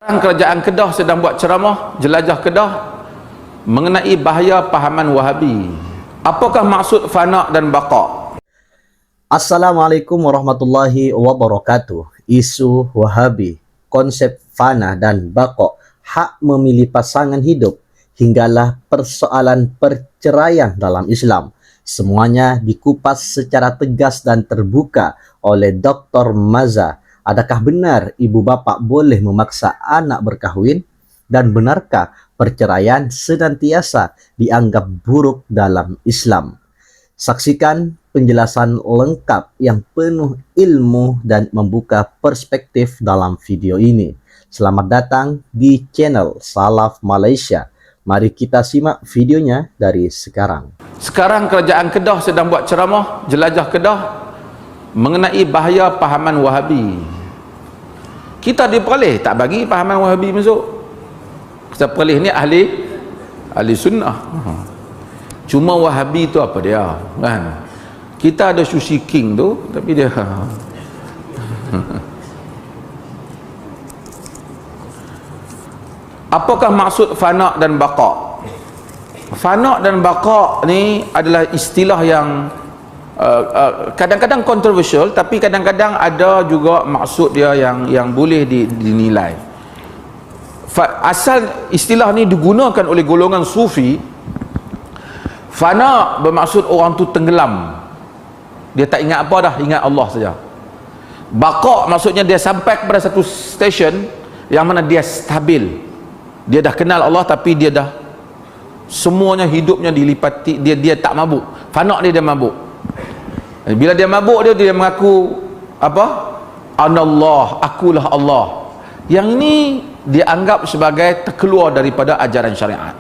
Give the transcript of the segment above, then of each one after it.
Kerajaan Kedah sedang buat ceramah jelajah Kedah mengenai bahaya pahaman Wahabi. Apakah maksud fana dan baqa? Assalamualaikum warahmatullahi wabarakatuh. Isu Wahabi, konsep fana dan baqa, hak memilih pasangan hidup, hinggalah persoalan perceraian dalam Islam. Semuanya dikupas secara tegas dan terbuka oleh Dr. Maza. Adakah benar ibu bapa boleh memaksa anak berkahwin? Dan benarkah perceraian senantiasa dianggap buruk dalam Islam? Saksikan penjelasan lengkap yang penuh ilmu dan membuka perspektif dalam video ini. Selamat datang di channel Salaf Malaysia. Mari kita simak videonya dari sekarang. Sekarang kerajaan Kedah sedang buat ceramah jelajah Kedah mengenai bahaya pahaman Wahabi. Kita di Perlis tak bagi pahaman Wahabi masuk. Kita Perlis ni ahli sunnah. Cuma Wahabi tu apa dia, kan? Kita ada Sushi King tu, tapi dia apakah maksud fana dan baqa? Fana dan baqa ni adalah istilah yang kadang-kadang kontroversial, tapi kadang-kadang ada juga maksud dia yang boleh dinilai. Asal istilah ni digunakan oleh golongan sufi. Fana bermaksud orang tu tenggelam, dia tak ingat apa dah, ingat Allah saja. Baqa maksudnya dia sampai kepada satu station yang mana dia stabil, dia dah kenal Allah, tapi dia dah semuanya hidupnya dilipati, dia tak mabuk. Fana dia mabuk. Bila dia mabuk, dia mengaku apa? Anallah, akulah Allah. Yang ini dianggap sebagai terkeluar daripada ajaran syariat.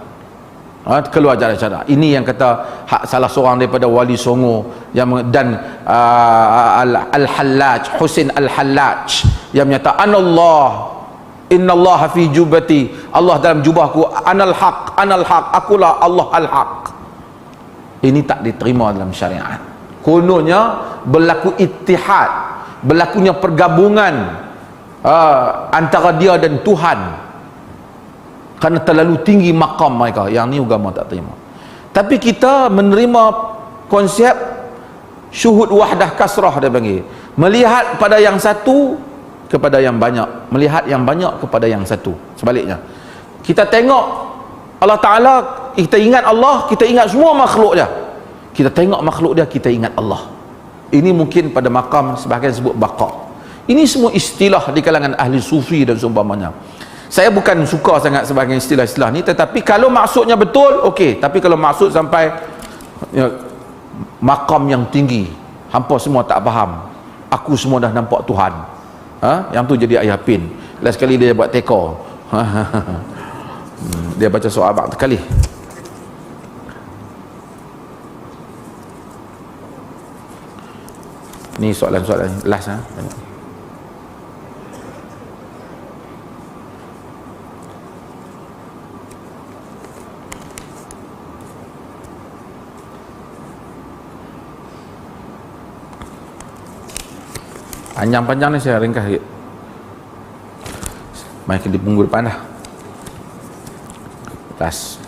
Terkeluar ajaran syariat. Ini yang kata hak salah seorang daripada Wali Songo dan Al-Hallaj, Husin Al-Hallaj, yang menyata anallah, innallaha fi jubati, Allah dalam jubahku, anal haq, akulah Allah al-haq. Ini tak diterima dalam syariat. Kononnya berlaku ittihad, berlakunya pergabungan antara dia dan Tuhan, kerana terlalu tinggi makam mereka. Yang ni agama tak terima. Tapi kita menerima konsep syuhud wahdah kasrah, dia panggil, melihat pada yang satu kepada yang banyak, melihat yang banyak kepada yang satu. Sebaliknya, kita tengok Allah Ta'ala, kita ingat Allah, kita ingat semua makhluk dia. Kita tengok makhluk dia, kita ingat Allah. Ini mungkin pada makam sebahagian sebut baqa. Ini semua istilah di kalangan ahli sufi dan seumpamanya. Saya bukan suka sangat sebahagian istilah-istilah ni, tetapi kalau maksudnya betul, okey. Tapi kalau maksud sampai makam yang tinggi, hampa semua tak faham, aku semua dah nampak Tuhan, yang tu jadi ayah pin. Last sekali dia buat teko, dia baca surah Abad sekali. Ni soalan-soalan last panjang-panjang ni saya ringkas sikit. Mai ke di punggu depan dah. Last.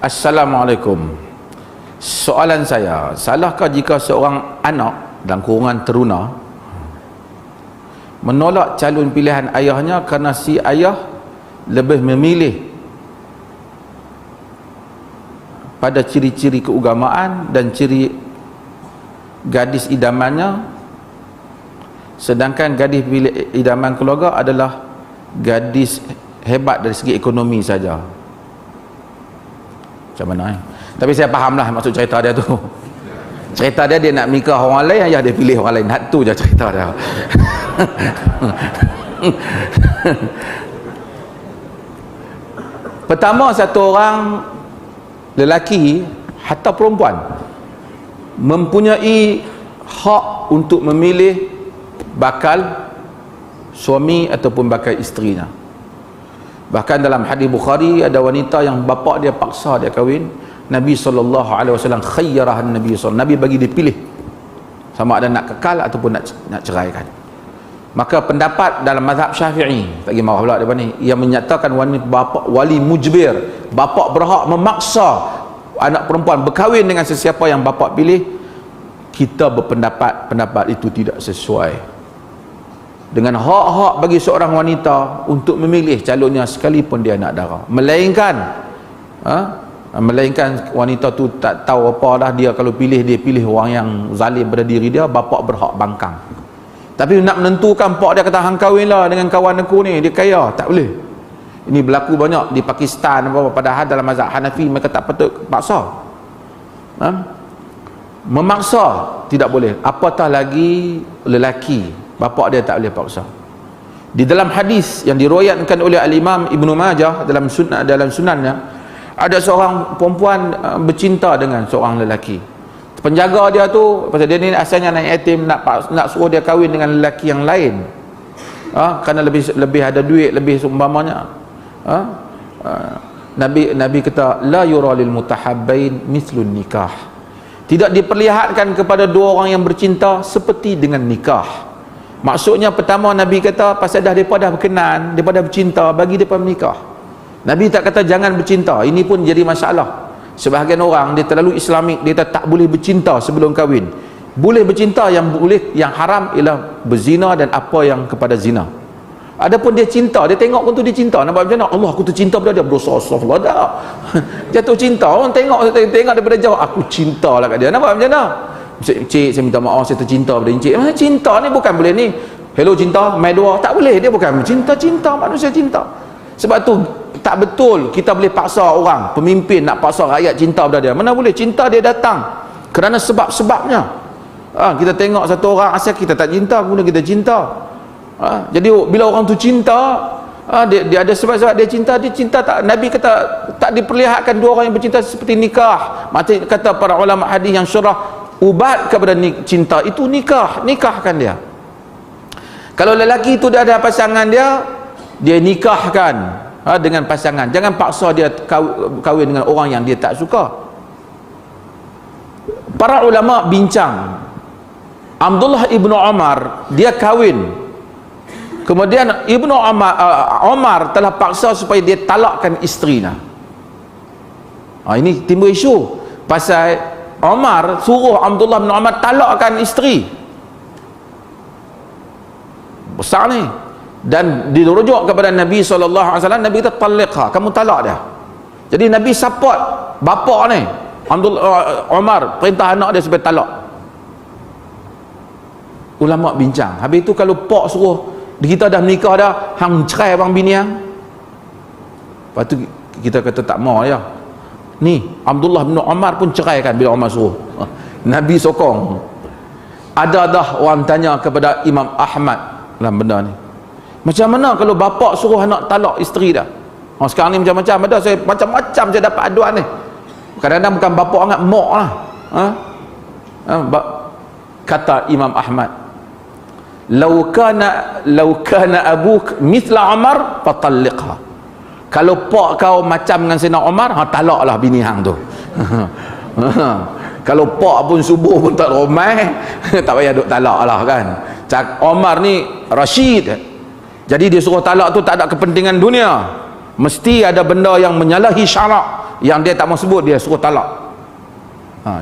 Assalamualaikum. Soalan saya, salahkah jika seorang anak dalam kurungan teruna menolak calon pilihan ayahnya kerana si ayah lebih memilih pada ciri-ciri keagamaan dan ciri gadis idamannya, sedangkan gadis idaman keluarga adalah gadis hebat dari segi ekonomi saja? Macam mana? Tapi saya fahamlah maksud cerita dia tu. Cerita dia nak nikah orang lain, ayah dia pilih orang lain. Tu je cerita dia. Pertama, satu orang lelaki atau perempuan mempunyai hak untuk memilih bakal suami ataupun bakal isterinya. Bahkan dalam hadis Bukhari ada wanita yang bapa dia paksa dia kahwin. Nabi SAW khayyarahan Nabi SAW, Nabi bagi dia pilih sama ada nak kekal ataupun nak ceraikan. Maka pendapat dalam mazhab Syafi'i, tak pergi marah pula depan ni, yang menyatakan wali mujbir, bapa berhak memaksa anak perempuan berkahwin dengan sesiapa yang bapa pilih, kita berpendapat pendapat itu tidak sesuai dengan hak-hak bagi seorang wanita untuk memilih calonnya sekalipun dia anak dara. Melainkan wanita tu tak tahu apa dah, dia kalau pilih, dia pilih orang yang zalim pada diri dia, bapa berhak bangkang. Tapi nak menentukan pak dia kata hang kahwin lah dengan kawan aku ni, dia kaya, tak boleh. Ini berlaku banyak di Pakistan apa, padahal dalam mazhab Hanafi mereka tak patut paksa. Memaksa tidak boleh, apatah lagi lelaki, bapa dia tak boleh paksa. Di dalam hadis yang diriwayatkan oleh Al-Imam Ibnu Majah dalam sunannya, ada seorang perempuan bercinta dengan seorang lelaki. Penjaga dia tu, pasal dia ni asalnya anak yatim, nak suruh dia kahwin dengan lelaki yang lain, kerana lebih ada duit, lebih seumpamanya. Nabi kata la yura lil mutahabbain mithlun nikah, tidak diperlihatkan kepada dua orang yang bercinta seperti dengan nikah. Maksudnya pertama Nabi kata pasal dah berkenan, depa dah bercinta, bagi depa menikah. Nabi tak kata jangan bercinta. Ini pun jadi masalah. Sebahagian orang dia terlalu Islamik, dia tak boleh bercinta sebelum kahwin. Boleh bercinta, yang haram ialah berzina dan apa yang kepada zina. Adapun dia cinta, dia tengok pun tu dia cinta, nampak macam mana? Allah, aku tercinta pada dia, berdosa, astagfirullah, dah. Jatuh cinta, orang tengok daripada jauh, aku cinta lah kat dia, nampak macam mana? Cik, saya minta maaf, saya tercinta pada encik. Cinta ni bukan boleh ni, hello cinta, mai dua, tak boleh. Dia bukan cinta, manusia cinta. Sebab tu tak betul kita boleh paksa orang, pemimpin nak paksa rakyat cinta pada dia. Mana boleh? Cinta dia datang kerana sebab-sebabnya. Kita tengok satu orang asal kita tak cinta, kemudian kita cinta. Jadi bila orang tu cinta, dia ada sebab-sebab dia cinta tak. Nabi kata tak diperlihatkan dua orang yang bercinta seperti nikah. Macam kata para ulama hadis yang syarah, ubat kepada cinta itu nikahkan dia. Kalau lelaki itu dia ada pasangan dia nikahkan dengan pasangan. Jangan paksa dia kahwin dengan orang yang dia tak suka. Para ulama bincang, Abdullah ibnu Umar dia kahwin, kemudian ibnu Umar telah paksa supaya dia talakkan isterinya. Ini timbul isu pasal Umar suruh Abdullah bin Umar talakkan isteri. Besar ni. Dan dirujuk kepada Nabi SAW, Nabi kata talikha, kamu talak dia. Jadi Nabi support bapa ni, Umar perintah anak dia supaya talak. Ulama bincang, habis itu kalau pak suruh kita dah menikah dah, hang cerai abang bini hang, lepas tu kita kata tak mau ya. Ni Abdullah bin Umar pun ceraikan bila Umar suruh. Nabi sokong. Ada dah orang tanya kepada Imam Ahmad dalam benda ni, macam mana kalau bapa suruh anak talak isteri dah? Sekarang ni macam-macam ada, saya macam-macam saya dapat aduan ni. Kadang-kadang bukan bapa sangat, mak lah. Kata Imam Ahmad, "Lau kana abuk mithla Umar fatalliqha." Kalau pak kau macam dengan Sayyidina Umar, talaklah bini hang tu. Kalau pak pun subuh pun tak romai, tak payah duk talak lah kan. Umar ni Rashid. Jadi dia suruh talak tu tak ada kepentingan dunia, mesti ada benda yang menyalahi syarak yang dia tak mau sebut, dia suruh talak.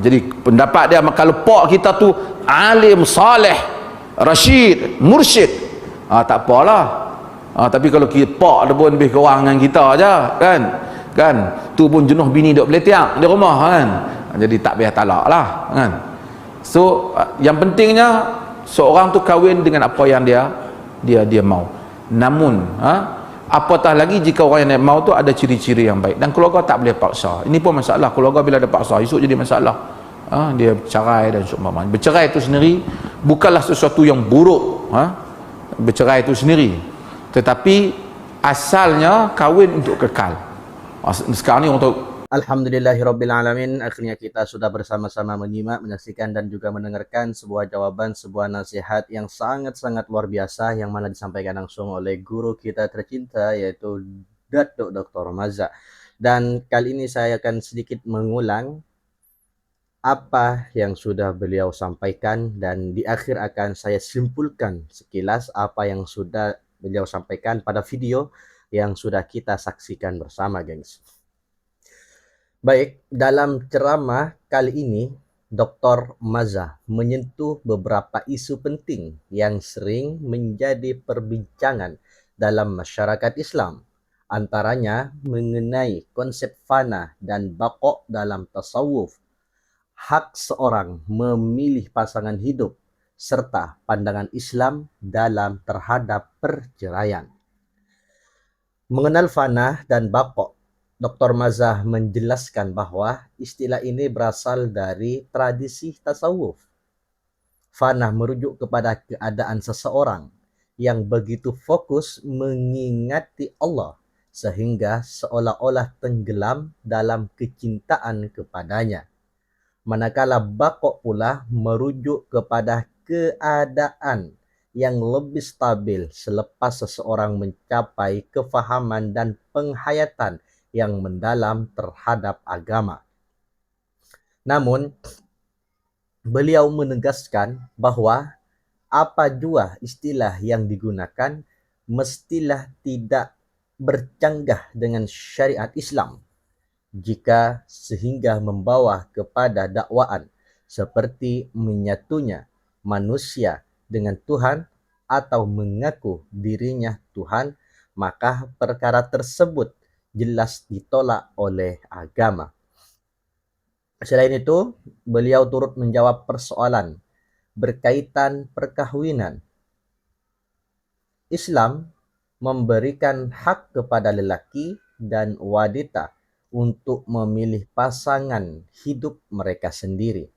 Jadi pendapat dia, kalau pak kita tu alim, saleh, Rashid, mursyid, tak apalah. Tapi kalau pak dia pun lebih kurang dengan kita aja kan, tu pun jenuh bini duk peletiak di rumah kan, jadi tak payah talak lah kan. So yang pentingnya seorang tu kahwin dengan apa yang dia mau. Namun apatah lagi jika orang yang mau tu ada ciri-ciri yang baik, dan keluarga tak boleh paksa. Ini pun masalah, keluarga bila ada paksa esok jadi masalah. Dia bercerai dan seumpamanya. Bercerai itu sendiri bukanlah sesuatu yang buruk, bercerai itu sendiri, tetapi asalnya kahwin untuk kekal. Sekarang ni untuk Alhamdulillahirrabbilalamin, akhirnya kita sudah bersama-sama menyimak, menyaksikan dan juga mendengarkan sebuah jawaban, sebuah nasihat yang sangat-sangat luar biasa yang mana disampaikan langsung oleh guru kita tercinta yaitu Datuk Dr. Maza. Dan kali ini saya akan sedikit mengulang apa yang sudah beliau sampaikan, dan di akhir akan saya simpulkan sekilas apa yang sudah beliau sampaikan pada video yang sudah kita saksikan bersama, gengs. Baik, dalam ceramah kali ini, Dr. Maza menyentuh beberapa isu penting yang sering menjadi perbincangan dalam masyarakat Islam, antaranya mengenai konsep fana dan baqo dalam tasawuf, hak seorang memilih pasangan hidup, serta pandangan Islam dalam terhadap perceraian. Mengenal fana dan baqo, Dr. Mazah menjelaskan bahwa istilah ini berasal dari tradisi tasawuf. Fana merujuk kepada keadaan seseorang yang begitu fokus mengingati Allah sehingga seolah-olah tenggelam dalam kecintaan kepadanya. Manakala baqo pula merujuk kepada keadaan yang lebih stabil selepas seseorang mencapai kefahaman dan penghayatan yang mendalam terhadap agama. Namun, beliau menegaskan bahwa apa jua istilah yang digunakan mestilah tidak bercanggah dengan syariat Islam, jika sehingga membawa kepada dakwaan seperti menyatunya manusia dengan Tuhan atau mengaku dirinya Tuhan, maka perkara tersebut jelas ditolak oleh agama. Selain itu, beliau turut menjawab persoalan berkaitan perkahwinan. Islam memberikan hak kepada lelaki dan wanita untuk memilih pasangan hidup mereka sendiri.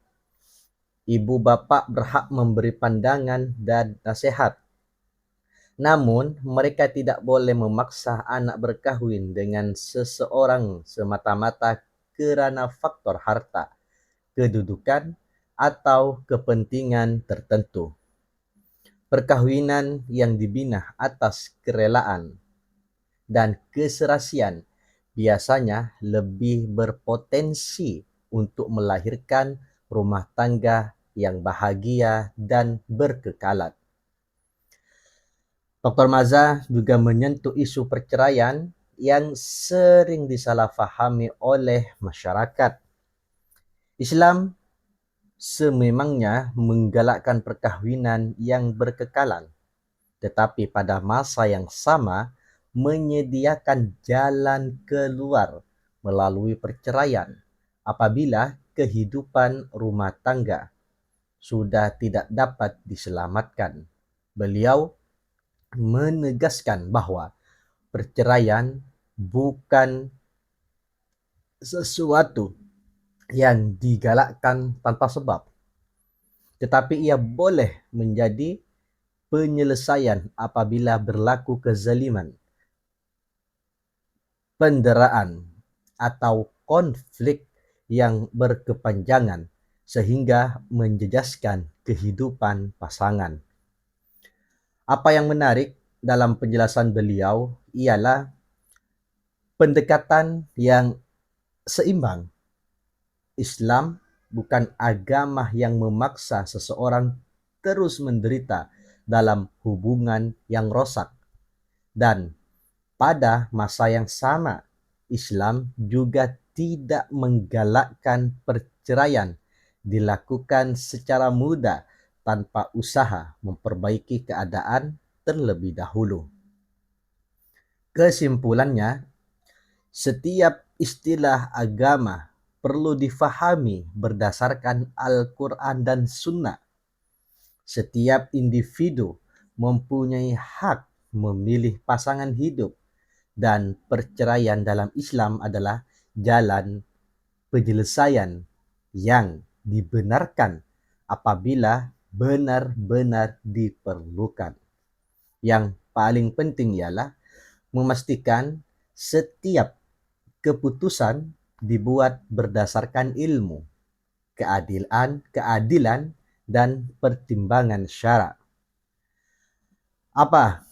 Ibu bapak berhak memberi pandangan dan nasihat. Namun, mereka tidak boleh memaksa anak berkahwin dengan seseorang semata-mata kerana faktor harta, kedudukan, atau kepentingan tertentu. Perkahwinan yang dibina atas kerelaan dan keserasian biasanya lebih berpotensi untuk melahirkan rumah tangga yang bahagia dan berkekalan. Dr. Maza juga menyentuh isu perceraian yang sering disalahfahami oleh masyarakat. Islam sememangnya menggalakkan perkahwinan yang berkekalan, tetapi pada masa yang sama menyediakan jalan keluar melalui perceraian apabila kehidupan rumah tangga sudah tidak dapat diselamatkan. Beliau menegaskan bahwa perceraian bukan sesuatu yang digalakkan tanpa sebab, tetapi ia boleh menjadi penyelesaian apabila berlaku kezaliman, penderaan, atau konflik yang berkepanjangan sehingga menjejaskan kehidupan pasangan. Apa yang menarik dalam penjelasan beliau ialah pendekatan yang seimbang. Islam bukan agama yang memaksa seseorang terus menderita dalam hubungan yang rosak. Dan pada masa yang sama, Islam juga tidak menggalakkan perceraian dilakukan secara mudah tanpa usaha memperbaiki keadaan terlebih dahulu. Kesimpulannya, setiap istilah agama perlu difahami berdasarkan Al-Quran dan Sunnah. Setiap individu mempunyai hak memilih pasangan hidup, dan perceraian dalam Islam adalah jalan penyelesaian yang dibenarkan apabila benar-benar diperlukan. Yang paling penting ialah memastikan setiap keputusan dibuat berdasarkan ilmu, keadilan, dan pertimbangan syara. Apa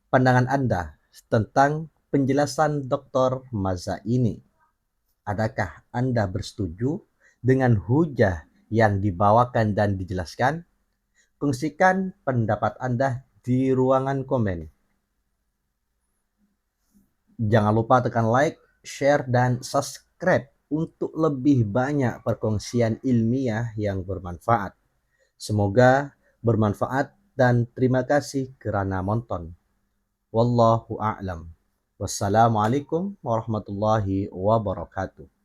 pandangan Anda tentang penjelasan Dr. Maza ini? Adakah Anda bersetuju dengan hujah yang dibawakan dan dijelaskan? Kongsikan pendapat Anda di ruangan komen. Jangan lupa tekan like, share, dan subscribe untuk lebih banyak perkongsian ilmiah yang bermanfaat. Semoga bermanfaat dan terima kasih kerana menonton. Wallahu a'lam. Wassalamualaikum warahmatullahi wabarakatuh.